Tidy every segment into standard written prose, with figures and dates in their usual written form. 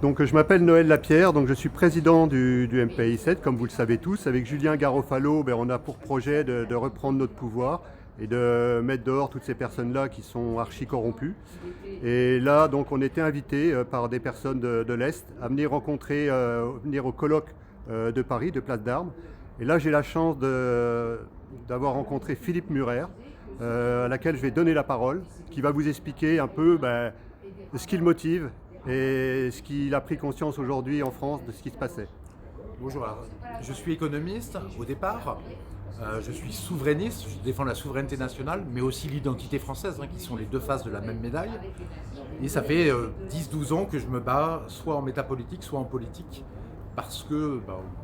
Donc je m'appelle Noël Lapierre, donc je suis président du MPI7, comme vous le savez tous. Avec Julien Garofalo, on a pour projet de reprendre notre pouvoir et de mettre dehors toutes ces personnes-là qui sont archi corrompues. Et là, donc, on était invité par des personnes de l'Est à venir venir au colloque de Paris, de Place d'Armes. Et là, j'ai la chance d'avoir rencontré Philippe Murer, à laquelle je vais donner la parole, qui va vous expliquer un peu ce qui le motive et ce qu'il a pris conscience aujourd'hui en France de ce qui se passait. Bonjour, alors, je suis économiste au départ, je suis souverainiste, je défends la souveraineté nationale, mais aussi l'identité française, qui sont les deux faces de la même médaille. Et ça fait 10-12 ans que je me bats soit en métapolitique, soit en politique, parce que,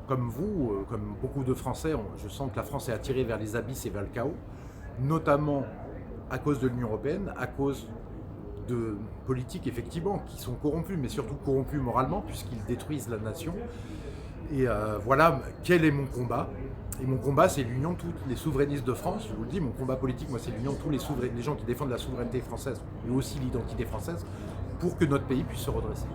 comme vous, comme beaucoup de Français, je sens que la France est attirée vers les abysses et vers le chaos, notamment à cause de l'Union européenne, à cause de politiques effectivement qui sont corrompus, mais surtout corrompus moralement puisqu'ils détruisent la nation. Et voilà quel est mon combat. Et mon combat, c'est l'union de tous les souverainistes de France. Je vous le dis, mon combat politique, moi, c'est l'union de tous les gens qui défendent la souveraineté française, mais aussi l'identité française, pour que notre pays puisse se redresser.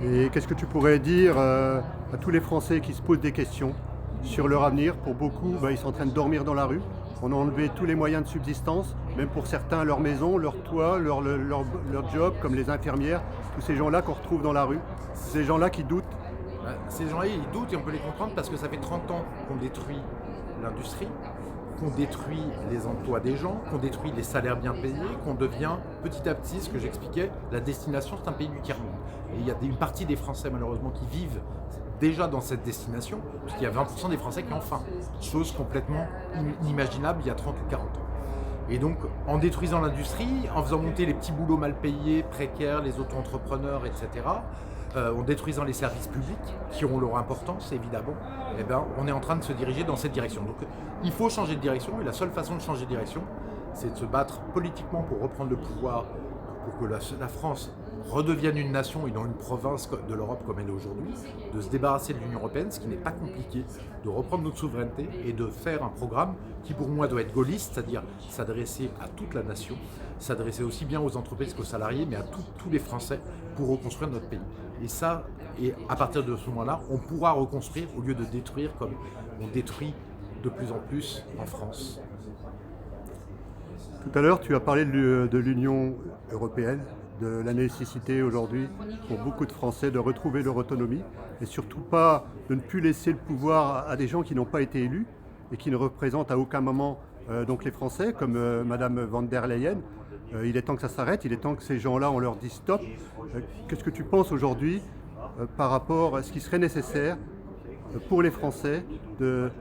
Et qu'est-ce que tu pourrais dire à tous les Français qui se posent des questions sur leur avenir? Pour beaucoup, ils sont en train de dormir dans la rue. On a enlevé tous les moyens de subsistance, même pour certains, leur maison, leur toit, leur job, comme les infirmières, tous ces gens-là qu'on retrouve dans la rue, ces gens-là qui doutent. Ces gens-là, ils doutent et on peut les comprendre parce que ça fait 30 ans qu'on détruit l'industrie, qu'on détruit les emplois des gens, qu'on détruit les salaires bien payés, qu'on devient petit à petit, ce que j'expliquais, la destination, c'est un pays du tiers-monde. Et il y a une partie des Français malheureusement qui vivent déjà dans cette destination, puisqu'il y a 20% des Français qui ont faim, chose complètement inimaginable il y a 30 ou 40 ans. Et donc, en détruisant l'industrie, en faisant monter les petits boulots mal payés, précaires, les auto-entrepreneurs, etc., en détruisant les services publics, qui ont leur importance, évidemment, on est en train de se diriger dans cette direction. Donc, il faut changer de direction, et la seule façon de changer de direction, c'est de se battre politiquement pour reprendre le pouvoir, pour que la France redevienne une nation et non une province de l'Europe comme elle est aujourd'hui, de se débarrasser de l'Union européenne, ce qui n'est pas compliqué, de reprendre notre souveraineté et de faire un programme qui pour moi doit être gaulliste, c'est-à-dire s'adresser à toute la nation, s'adresser aussi bien aux entreprises qu'aux salariés, mais à tous les Français pour reconstruire notre pays. Et à partir de ce moment-là, on pourra reconstruire au lieu de détruire comme on détruit de plus en plus en France. Tout à l'heure, tu as parlé de l'Union européenne, de la nécessité aujourd'hui pour beaucoup de Français de retrouver leur autonomie et surtout pas de ne plus laisser le pouvoir à des gens qui n'ont pas été élus et qui ne représentent à aucun moment donc les Français, comme Madame van der Leyen. Il est temps que ça s'arrête, il est temps que ces gens-là, on leur dise stop. Qu'est-ce que tu penses aujourd'hui par rapport à ce qui serait nécessaire pour les Français de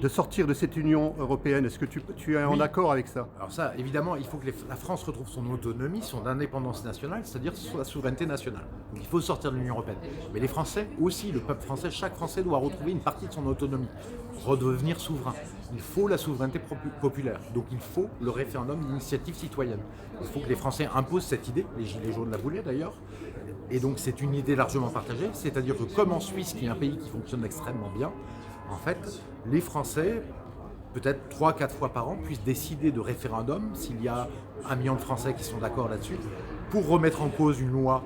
sortir de cette Union européenne? Est-ce que tu es en accord avec ça? Alors ça, évidemment, il faut que la France retrouve son autonomie, son indépendance nationale, c'est-à-dire la souveraineté nationale. Donc il faut sortir de l'Union européenne. Mais les Français aussi, le peuple français, chaque Français doit retrouver une partie de son autonomie, redevenir souverain. Il faut la souveraineté populaire. Donc il faut le référendum d'initiative citoyenne. Il faut que les Français imposent cette idée, les Gilets jaunes la voulaient d'ailleurs. Et donc c'est une idée largement partagée, c'est-à-dire que comme en Suisse, qui est un pays qui fonctionne extrêmement bien, en fait, les Français, peut-être 3-4 fois par an, puissent décider de référendum, s'il y a 1 million de Français qui sont d'accord là-dessus, pour remettre en cause une loi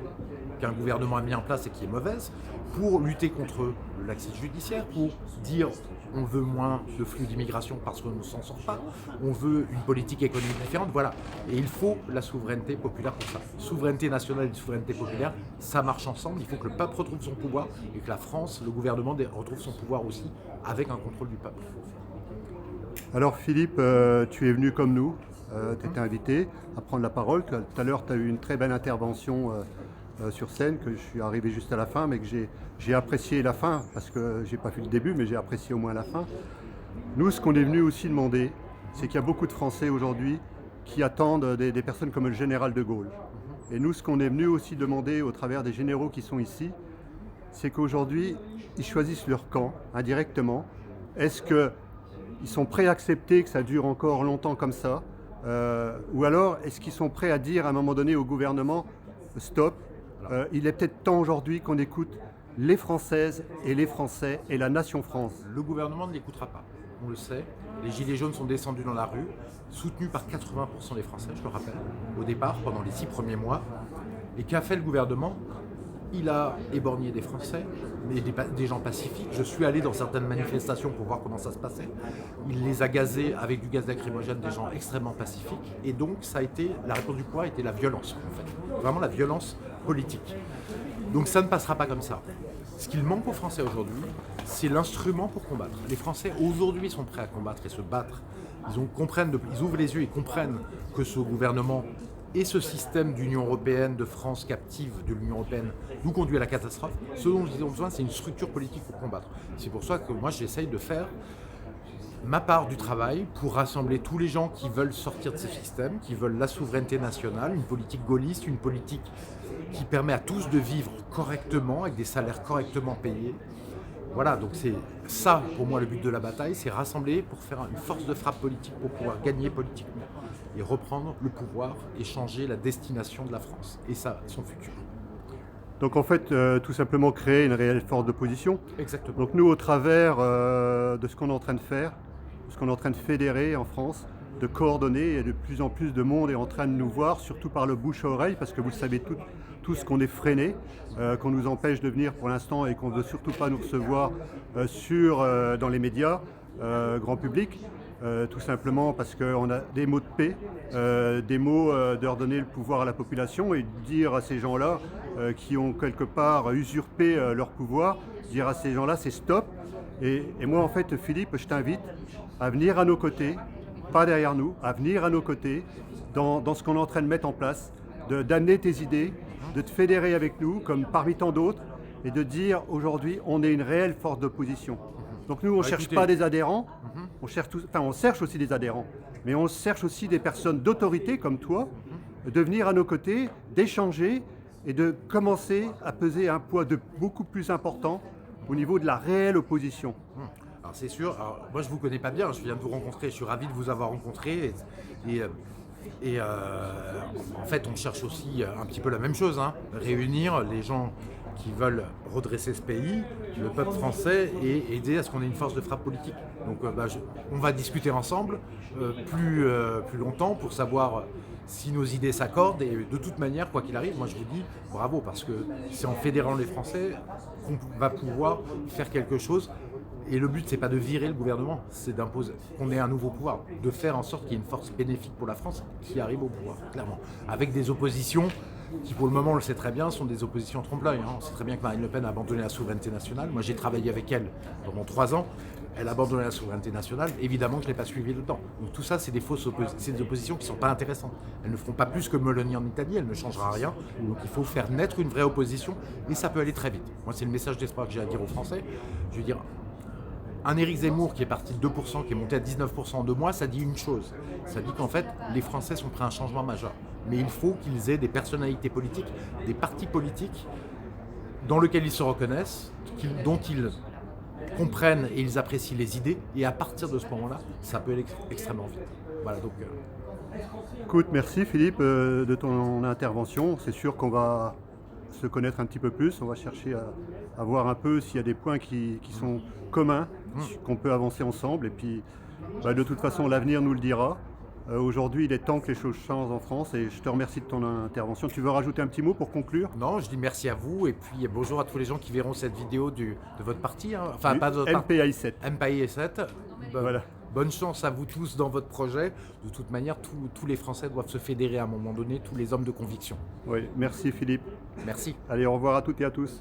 qu'un gouvernement a mis en place et qui est mauvaise, pour lutter contre le laxisme judiciaire, pour dire on veut moins de flux d'immigration parce qu'on ne s'en sort pas, on veut une politique économique différente, voilà. Et il faut la souveraineté populaire pour ça. Souveraineté nationale et souveraineté populaire, ça marche ensemble, il faut que le peuple retrouve son pouvoir et que la France, le gouvernement retrouve son pouvoir aussi avec un contrôle du peuple. Alors Philippe, tu es venu comme nous, tu étais invité à prendre la parole. Tout à l'heure, tu as eu une très belle intervention sur scène, que je suis arrivé juste à la fin, mais que j'ai apprécié la fin, parce que j'ai pas vu le début, mais j'ai apprécié au moins la fin. Nous, ce qu'on est venu aussi demander, c'est qu'il y a beaucoup de Français aujourd'hui qui attendent des personnes comme le général de Gaulle. Et nous, ce qu'on est venu aussi demander au travers des généraux qui sont ici, c'est qu'aujourd'hui, ils choisissent leur camp indirectement. Est-ce qu'ils sont prêts à accepter que ça dure encore longtemps comme ça, ou alors est-ce qu'ils sont prêts à dire à un moment donné au gouvernement stop, il est peut-être temps aujourd'hui qu'on écoute les Françaises et les Français et la nation France. Le gouvernement ne l'écoutera pas. on le sait. Les Gilets jaunes sont descendus dans la rue, soutenus par 80% des Français, je le rappelle, au départ, pendant les 6 premiers mois. Et qu'a fait le gouvernement? Il a éborgné des Français, mais des gens pacifiques. Je suis allé dans certaines manifestations pour voir comment ça se passait. Il les a gazés avec du gaz lacrymogène, des gens extrêmement pacifiques. Et donc, la réponse du pouvoir a été la violence, en fait. Vraiment la violence politique. Donc ça ne passera pas comme ça. Ce qu'il manque aux Français aujourd'hui, c'est l'instrument pour combattre. Les Français aujourd'hui sont prêts à combattre et se battre. Ils ouvrent les yeux et comprennent que ce gouvernement et ce système d'Union européenne, de France captive de l'Union européenne, nous conduit à la catastrophe. Ce dont ils ont besoin, c'est une structure politique pour combattre. C'est pour ça que moi, j'essaye de faire ma part du travail pour rassembler tous les gens qui veulent sortir de ce système, qui veulent la souveraineté nationale, une politique gaulliste, une politique qui permet à tous de vivre correctement, avec des salaires correctement payés. Voilà, donc c'est ça pour moi le but de la bataille, c'est rassembler pour faire une force de frappe politique, pour pouvoir gagner politiquement et reprendre le pouvoir et changer la destination de la France et son futur. Donc en fait, tout simplement créer une réelle force d'opposition. Exactement. Donc nous, au travers de ce qu'on est en train de faire, ce qu'on est en train de fédérer en France, de coordonner, et de plus en plus de monde est en train de nous voir, surtout par le bouche à oreille, parce que vous le savez tous qu'on est freiné, qu'on nous empêche de venir pour l'instant et qu'on ne veut surtout pas nous recevoir dans les médias, grand public. Tout simplement parce qu'on a des mots de paix, des mots de redonner le pouvoir à la population et de dire à ces gens-là qui ont quelque part usurpé leur pouvoir, dire à ces gens-là c'est stop. Et moi en fait Philippe, je t'invite à venir à nos côtés, pas derrière nous, à venir à nos côtés dans ce qu'on est en train de mettre en place, d'amener tes idées, de te fédérer avec nous comme parmi tant d'autres et de dire aujourd'hui on est une réelle force d'opposition. Donc nous on ne cherche pas des adhérents, on cherche aussi des adhérents, mais on cherche aussi des personnes d'autorité comme toi, de venir à nos côtés, d'échanger et de commencer à peser un poids beaucoup plus important au niveau de la réelle opposition. Alors c'est sûr, moi je ne vous connais pas bien, je viens de vous rencontrer, je suis ravi de vous avoir rencontré en fait on cherche aussi un petit peu la même chose, réunir les gens qui veulent redresser ce pays, le peuple français, et aider à ce qu'on ait une force de frappe politique. Donc on va discuter ensemble plus longtemps pour savoir si nos idées s'accordent, et de toute manière, quoi qu'il arrive, moi je vous dis bravo, parce que c'est en fédérant les Français qu'on va pouvoir faire quelque chose. Et le but, c'est pas de virer le gouvernement, c'est d'imposer qu'on ait un nouveau pouvoir, de faire en sorte qu'il y ait une force bénéfique pour la France qui arrive au pouvoir, clairement. Avec des oppositions qui, pour le moment, on le sait très bien, sont des oppositions trompe-l'œil. On sait très bien que Marine Le Pen a abandonné la souveraineté nationale. Moi, j'ai travaillé avec elle pendant 3 ans. Elle a abandonné la souveraineté nationale. Évidemment que je ne l'ai pas suivi dedans. Donc tout ça, c'est des oppositions qui ne sont pas intéressantes. Elles ne feront pas plus que Meloni en Italie, elle ne changera rien. Donc il faut faire naître une vraie opposition, et ça peut aller très vite. Moi, c'est le message d'espoir que j'ai à dire aux Français. Je veux dire, un Éric Zemmour qui est parti de 2%, qui est monté à 19% en 2 mois, ça dit une chose. Ça dit qu'en fait, les Français sont prêts à un changement majeur. Mais il faut qu'ils aient des personnalités politiques, des partis politiques dans lesquels ils se reconnaissent, dont ils comprennent et ils apprécient les idées. Et à partir de ce moment-là, ça peut aller extrêmement vite. Voilà, donc... Écoute, merci Philippe de ton intervention. C'est sûr qu'on va se connaître un petit peu plus. On va chercher à voir un peu s'il y a des points qui sont communs, qu'on peut avancer ensemble. Et puis, de toute façon, l'avenir nous le dira. Aujourd'hui, il est temps que les choses changent en France, et je te remercie de ton intervention. Tu veux rajouter un petit mot pour conclure? Non, je dis merci à vous, et puis bonjour à tous les gens qui verront cette vidéo de votre parti. Enfin, pas de votre parti. MPI7. MPI7. Voilà. Bonne chance à vous tous dans votre projet. De toute manière, tous les Français doivent se fédérer à un moment donné, tous les hommes de conviction. Oui, merci Philippe. Merci. Allez, au revoir à toutes et à tous.